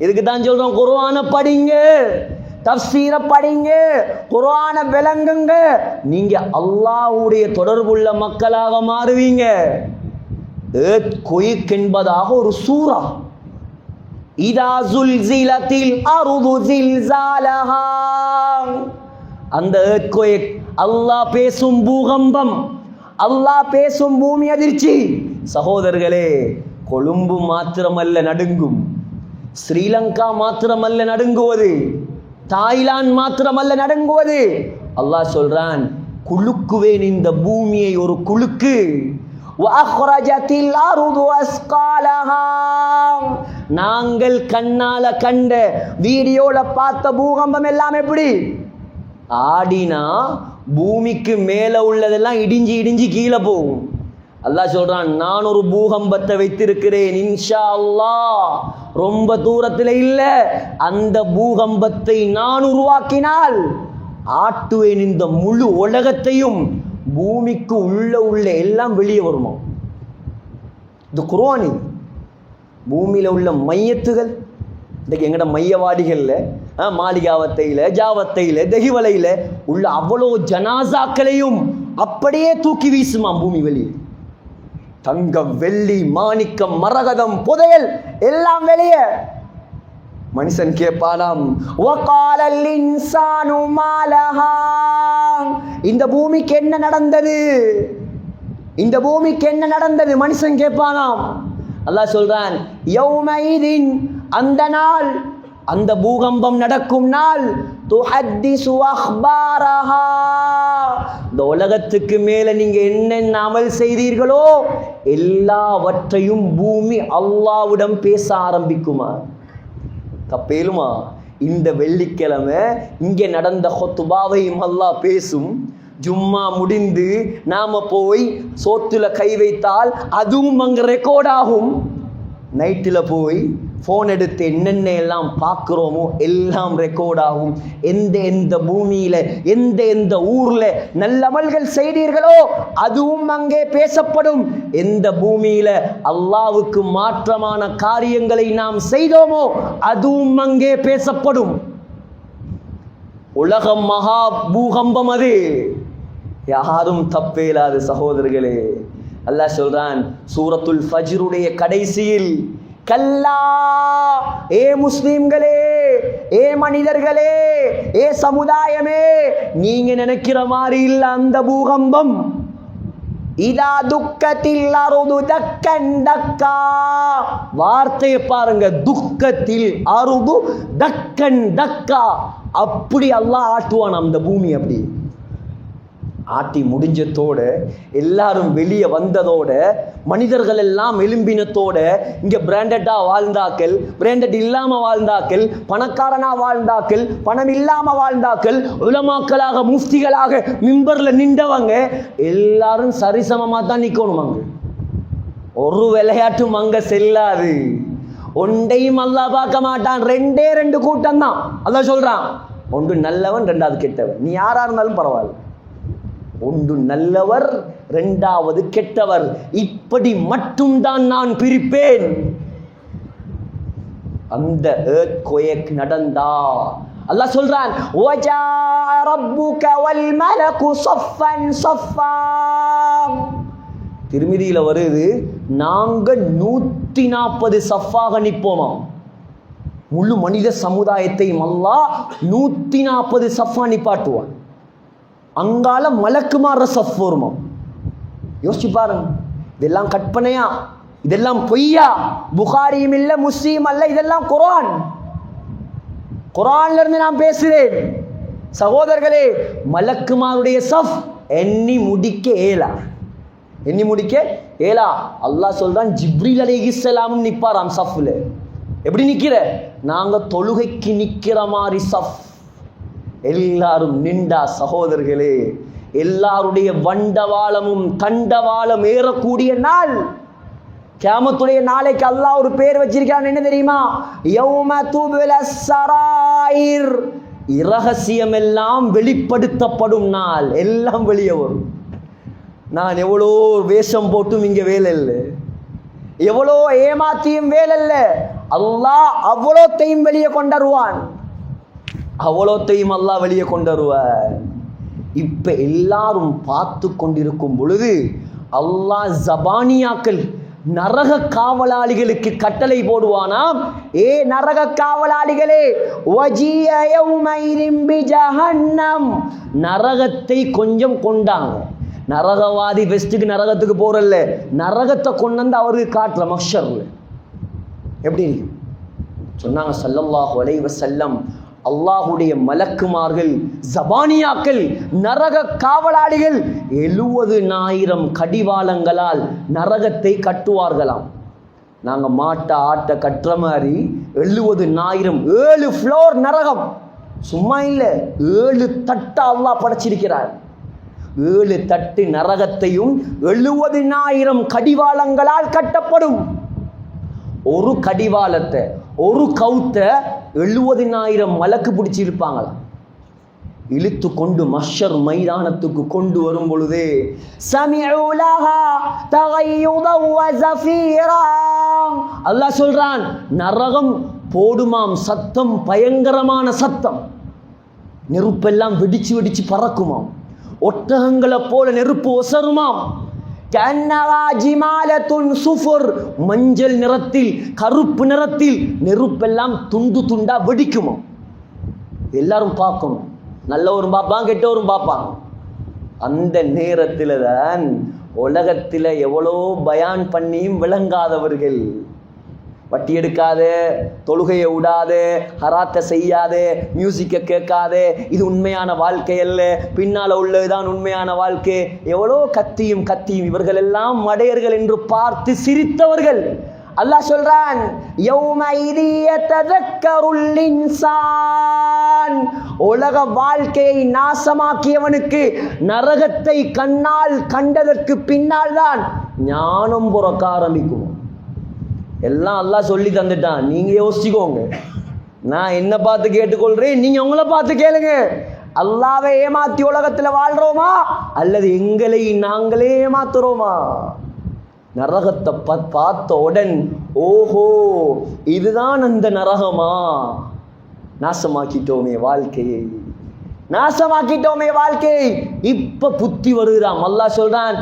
இதுக்கு தான் சொல்றோம், குர்ஆனை படிங்க, தஃப்சீரை படிங்க, குர்ஆனை விளங்குங்க. நீங்க அல்லாஹ்வுடைய தொடர்புள்ள மக்களாக மாறுவீங்க. எர்த்குயிக் என்பதாக ஒரு சூரா. இதா ஸுல்ஸிலத்தில் அர்து ஸில்ஸாலஹா, அந்த எர்த்குயிக், அல்லாஹ் பேசும் பூகம்பம், அல்லாஹ் பேசும் பூமி அதிர்ச்சி. சகோதரர்களே, கொழும்பு மாத்திரமல்ல நடுங்கும், ஸ்ரீலங்கா மாத்திரமல்ல நடுங்குவது, தாய்லாந்து மாத்திரமல்ல நடுங்குவது. அல்லாஹ் சொல்றான், குலுக்குவேன் இந்த பூமியை ஒரு குலுக்கு. நாங்கள் கண்ணால கண்ட வீடியோல பார்த்த பூகம்பம் எல்லாம் எப்படி ஆடினா பூமிக்கு மேல உள்ளதெல்லாம் இடிஞ்சி இடிஞ்சி கீழே போகும். அல்லாஹ் சொல்றான், நான் ஒரு பூகம்பத்தை வைத்திருக்கிறேன், இன்ஷா அல்லாஹ் ரொம்ப தூரத்தில் இல்ல. அந்த பூகம்பத்தை நான் உருவாக்கினால் ஆட்டுவேன் இந்த முழு உலகத்தையும். பூமிக்கு உள்ள எல்லாம் வெளியே வருமா? இது குர்ஆன். பூமியில உள்ள மையத்துகள் இன்றைக்கு எங்கட மையவாடிகள்ல, மாளிகாவத்தையில, ஜாவத்தையில, தெஹிவலையில உள்ள அவ்வளோ ஜனாசாக்களையும் அப்படியே தூக்கி வீசுமா பூமி வெளியே. தங்கம், வெள்ளி, மாணிக்கம், மரகதம், புதையல் எல்லாம் வெளியே. மனுஷன் கேட்பானாம், வகாலல் இன்சானு மாலஹா, இந்த பூமிக்கு என்ன நடந்தது, இந்த பூமிக்கு என்ன நடந்தது? மனுஷன் கேட்பானாம். அல்லாஹ் சொல்றான், யௌமைதின், அந்த நாள், அந்த பூகம்பம் நடக்கும் நாள், துஹத்திசு அக்பாரஹா, இந்த உலகத்துக்கு மேல நீங்க என்னென்ன அமல் செய்தீர்களோ எல்லாவற்றையும் பூமி அல்லாஹ்விடம் பேச ஆரம்பிக்குமா? தப்பேலுமா? இந்த வெள்ளிக்கிழமை இங்கே நடந்த ஹுத்பாவையும் அல்லாஹ் பேசும். ஜும்மா முடிந்து நாம போய் சோத்துல கை வைத்தால் அதுவும் அங்கே ரெக்கார்ட் ஆகும். நைட்டில் போய் ஃபோன் எடுத்து என்னென்ன எல்லாம் பார்க்குறோமோ எல்லாம் ரெக்கார்ட் ஆகும். எந்த பூமியில் எந்த ஊரில் நல்ல அமல்கள் செய்தீர்களோ அதுவும் அங்கே பேசப்படும். எந்த பூமியில் அல்லாஹ்வுக்கு மாற்றமான காரியங்களை நாம் செய்தோமோ அதுவும் அங்கே பேசப்படும். உலகம் மகா பூகம்பம் அது, யாரும் தப்பேலாது சகோதரர்களே. அல்லாஹ் சொல்றான் சூரத்துல் ஃபஜ்ருடைய கடைசியில், கல்லா, ஏ முஸ்லிம்களே, ஏ மனிதர்களே, ஏ சமுதாயமே, நீங்க நினைக்கிற மாதிரி இல்ல அந்த பூகம்பம். இதா துக்கத்தில் அருது தக்கன் தக்கா, வார்த்தையை பாருங்க, துக்கத்தில் அருது தக்கன் தக்கா, அப்படி அல்லாஹ் ஆட்டுவான் அந்த பூமி. அப்படி ஆட்டி முடிஞ்சதோட எல்லாரும் வெளியே வந்ததோட மனிதர்கள் எல்லாம் எழும்பினத்தோட இங்க பிராண்டடா வாழ்ந்தாக்கள், பிராண்டட் இல்லாம வாழ்ந்தாக்கள், பணக்காரனா வாழ்ந்தாக்கள், பணம் இல்லாம வாழ்ந்தாக்கள், உலமாக்களாக முஃப்திகளாக மிம்பர்ல நின்றவங்க எல்லாரும் சரிசமமா தான் நிக்கணும். அங்க ஒரு விளையாட்டும் அங்க செல்லாது. ஒன்றையும் அல்லாஹ் பார்க்க மாட்டான். ரெண்டு கூட்டம் தான் அல்லாஹ் சொல்றான். ஒன்று நல்லவன், ரெண்டாவது கெட்டவன். நீ யாரா இருந்தாலும் பரவாயில்ல, ஒன்று நல்லவர், இரண்டாவது கெட்டவர். இப்படி மட்டும்தான் நான் பிரிப்பேன். அந்த earthquake நடந்தா அல்லாஹ் சொல்றான், வஜா ரப்புக வல் மலகு ஸஃபன் ஸஃபா. திருமிதியில வருது, நாங்க 140 சஃபாக நிற்போமாம். முழு மனித சமுதாயத்தையும் அல்லாஹ் 140 சஃபா நிப்பாட்டுவான். அங்கால மலக்குமார சஃப் வருமாம். யோசிச்சு பாருங்க, இதெல்லாம் கற்பனையா? இதெல்லாம் பொய்யா? புகாரியும் இல்ல, முஸ்லீம் அல்ல, இதெல்லாம் குர்ஆன். குர்ஆன்ல இருந்து நான் பேசுறேன் சகோதரர்களே. மலக்குமாருடைய சஃப் எண்ணி முடிக்க ஏலா, எண்ணி முடிக்க ஏலா. அல்லாஹ் சொல்றான், ஜிப்ரீல் அலைஹிஸ்ஸலாமும் நிப்பாராம் சஃப்ல. எப்படி நிக்கிற? நாங்க தொழுகைக்கு நிக்கிற மாதிரி சஃப். எல்லாரும் நின்றா சகோதரர்களே, எல்லாருடைய வண்டவாளமும் தண்டவாளம் ஏறக்கூடிய நாள், கியாமத்துடைய நாளைக்கு அல்லாஹ் ஒரு பேர் வச்சிருக்கான். என்ன தெரியுமா? யௌம துப்லஸ் ஸராயிர். இரகசியம் எல்லாம் வெளிப்படுத்தப்படும் நாள். எல்லாம் வெளியே வரும். நான் எவ்வளோ வேஷம் போட்டும் இங்க வேலை இல்லை, எவ்வளோ ஏமாத்தியும் வேலை இல்லை. அல்லாஹ் அவ்வளோத்தையும் வெளியே கொண்டருவான், அவ்வளோத்தையும் அல்லாஹ் வெளியே கொண்டருவான். இப்ப எல்லாரும் பார்த்து கொண்டிருக்கும் பொழுது அல்லாஹ் ஜபானியாக்கள் நரக காவலாளிகளுக்கு கட்டளை போடுவானாம். ஏ நரக காவலாளிகளே, நரகத்தை கொஞ்சம் கொண்டாங்க. நரகவாதி பெஸ்ட்டுக்கு நரகத்துக்கு போறல்ல, நரகத்தை கொண்டு வந்து அவருக்கு காட்டுற மஹ்ஷர்ல எப்படி சொன்னாங்க ஸல்லல்லாஹு அலைஹி வஸல்லம். அல்லாஹுடைய மலக்குமார்கள் ஜபானியாக்கள் நரக காவலாளிகள் 70,000 கடிவாளங்களால் நரகத்தை கட்டுவார்களாம். நாங்க மாட்ட ஆட்ட கட்டுற மாதிரி 70,000 7 ஃப்ளோர் நரகம். சும்மா இல்லை, 7 தட்டு அல்லாஹ் படைச்சிருக்கிறார். 7 தட்டு நரகத்தையும் 70,000 கடிவாளங்களால் கட்டப்படும். ஒரு கடிவாளத்தை, ஒரு கவுத்த 70,000 மலக்கு பிடிச்சிருப்பாங்களாம். இழுத்து கொண்டு மஹ்ஷர் மைதானத்துக்கு கொண்டு வரும் பொழுதே அல்லாஹ் சொல்றான், நரகம் போடுமாம் சத்தம், பயங்கரமான சத்தம். நெருப்பெல்லாம் வெடிச்சு வெடிச்சு பறக்குமாம். ஒட்டகங்களை போல நெருப்பு ஒசருமாம். மஞ்சள் நிறத்தில், கருப்பு நிறத்தில் நெருப்பெல்லாம் துண்டு துண்டா வெடிக்குமா. எல்லாரும் பார்க்கணும், நல்லவரும் பார்ப்பான், கெட்டவரும் பார்ப்பான். அந்த நேரத்தில் தான் உலகத்தில் எவ்வளோ பயான் பண்ணியும் விளங்காதவர்கள், வட்டி எடுக்காதே, தொழுகையை விடாதே, ஹராத்தை செய்யாதே, மியூசிக்கை கேட்காதே, இது உண்மையான வாழ்க்கை அல்ல, பின்னால் உள்ளதுதான் உண்மையான வாழ்க்கை, எவ்வளோ கத்தியும் கத்தியும் இவர்கள் எல்லாம் மடையர்கள் என்று பார்த்து சிரித்தவர்கள். அல்லாஹ் சொல்றான், உலக வாழ்க்கையை நாசமாக்கியவனுக்கு நரகத்தை கண்ணால் கண்டதற்கு பின்னால் தான் ஞானம் பிறக்க ஆரம்பிக்கும். எல்லாம் அல்லாஹ் சொல்லி தந்துட்டான், நீங்க யோசிச்சுக்கோங்க. நான் என்ன பார்த்து கேட்டுக்கொள்றேன், நீங்க உங்களை பார்த்து கேளுங்க. அல்லாவை ஏமாத்தி உலகத்துல வாழ்றோமா அல்லது எங்களை நாங்களே ஏமாத்துறோமா? நரகத்தை பார்த்த உடன் ஓஹோ இதுதான் அந்த நரகமா, நாசமாக்கிட்டோமே வாழ்க்கையை, நாசமாக்கிட்டோமே வாழ்க்கையை. இப்ப புத்தி வருகிறான். அல்லாஹ் சொல்றான்,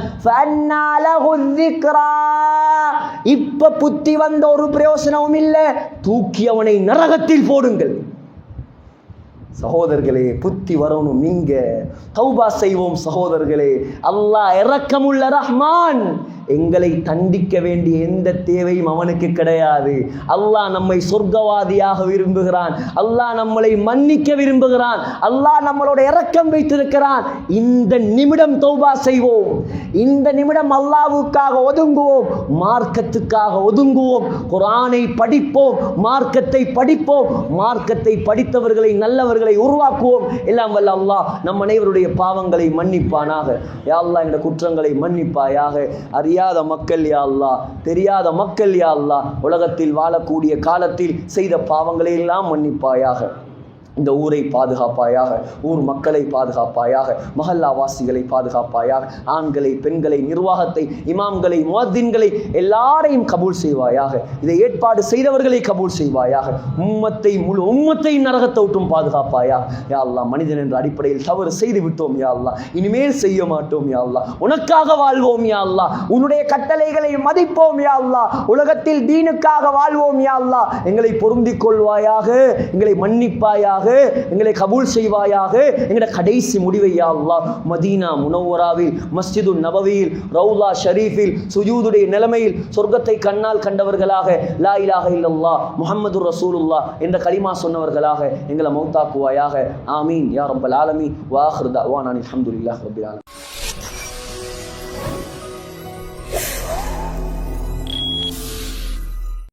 இப்ப புத்தி வந்த ஒரு பிரயோசனமும் இல்லை, தூக்கி அவனை நரகத்தில் போடுங்கள். சகோதரர்களே, புத்தி வரணும். நீங்க தௌபா செய்வோம் சகோதரர்களே. அல்லாஹ் இரக்கமுள்ள ரஹ்மான், எங்களை தண்டிக்க வேண்டிய எந்த தேவையும் அவனுக்கு கிடையாது. அல்லாஹ் நம்மை சொர்க்கவாதியாக விரும்புகிறான். அல்லாஹ் நம்மளை மன்னிக்க விரும்புகிறான். அல்லாஹ் நம்மளோட இரக்கம் வைத்திருக்கிறான். இந்த நிமிடம் தௌபா செய்வோம். இந்த நிமிடம் அல்லாஹ்வுக்காக ஒதுங்குவோம், மார்க்கத்துக்காக ஒதுங்குவோம், குர்ஆனை படிப்போம், மார்க்கத்தை படிப்போம், மார்க்கத்தை படித்தவர்களை நல்லவர்களை உருவாக்குவோம். எல்லாம் வல்ல அல்லாஹ் நம் அனைவருடைய பாவங்களை மன்னிப்பானாக. யா அல்லாஹ் எங்களுடைய குற்றங்களை மன்னிப்பாயாக. அறியாத மக்கள் யா அல்லாஹ், தெரியாத மக்கள் யா அல்லாஹ், உலகத்தில் வாழக்கூடிய காலத்தில் செய்த பாவங்களை எல்லாம் மன்னிப்பாயாக. இந்த ஊரை பாதுகாப்பாயாக, ஊர் மக்களை பாதுகாப்பாயாக, மஹல்லா வாசிகளை பாதுகாப்பாயாக, ஆண்களை பெண்களை நிர்வாகத்தை இமாம்களை முஅத்தின்களை எல்லாரையும் கபூல் செய்வாயாக. இதை ஏற்பாடு செய்தவர்களை கபூல் செய்வாயாக. உம்மத்தை முழு உம்மத்தை நரகத்தை விட்டும் பாதுகாப்பாயாக. யா அல்லாஹ், மனிதன் என்ற அடிப்படையில் தவறு செய்து விட்டோம் யா அல்லாஹ், இனிமேல் செய்ய மாட்டோம் யா அல்லாஹ், உனக்காக வாழ்வோம் யா அல்லாஹ், உன்னுடைய கட்டளைகளை மதிப்போம் யா அல்லாஹ், உலகத்தில் தீனுக்காக வாழ்வோம் யா அல்லாஹ். எங்களை பொருந்திக் கொள்வாயாக, எங்களை மன்னிப்பாயாக, எங்களை கபூல் செய்வாயாக. எங்களுடைய கடைசி முடிவை யா அல்லாஹ் மதீனா முனவ்வராவில், மஸ்ஜிது நபவியில், ரவுலா ஷரீஃபில் சுஜூதுடைய நிலைமையில் சொர்க்கத்தை கண்ணால் கண்டவர்களாக, லா இலாஹ இல்லல்லாஹ் முஹம்மதுர் ரசூலுல்லாஹ் என்ற கலிமா சொன்னவர்களாக எங்களை மௌத்தாக்குவாயாக. ஆமீன் யா ரப்பல் ஆலமீன். வ ஆகிரு தஅவானா அல்ஹம்துலில்லாஹி ரப்பில் ஆலமீன்.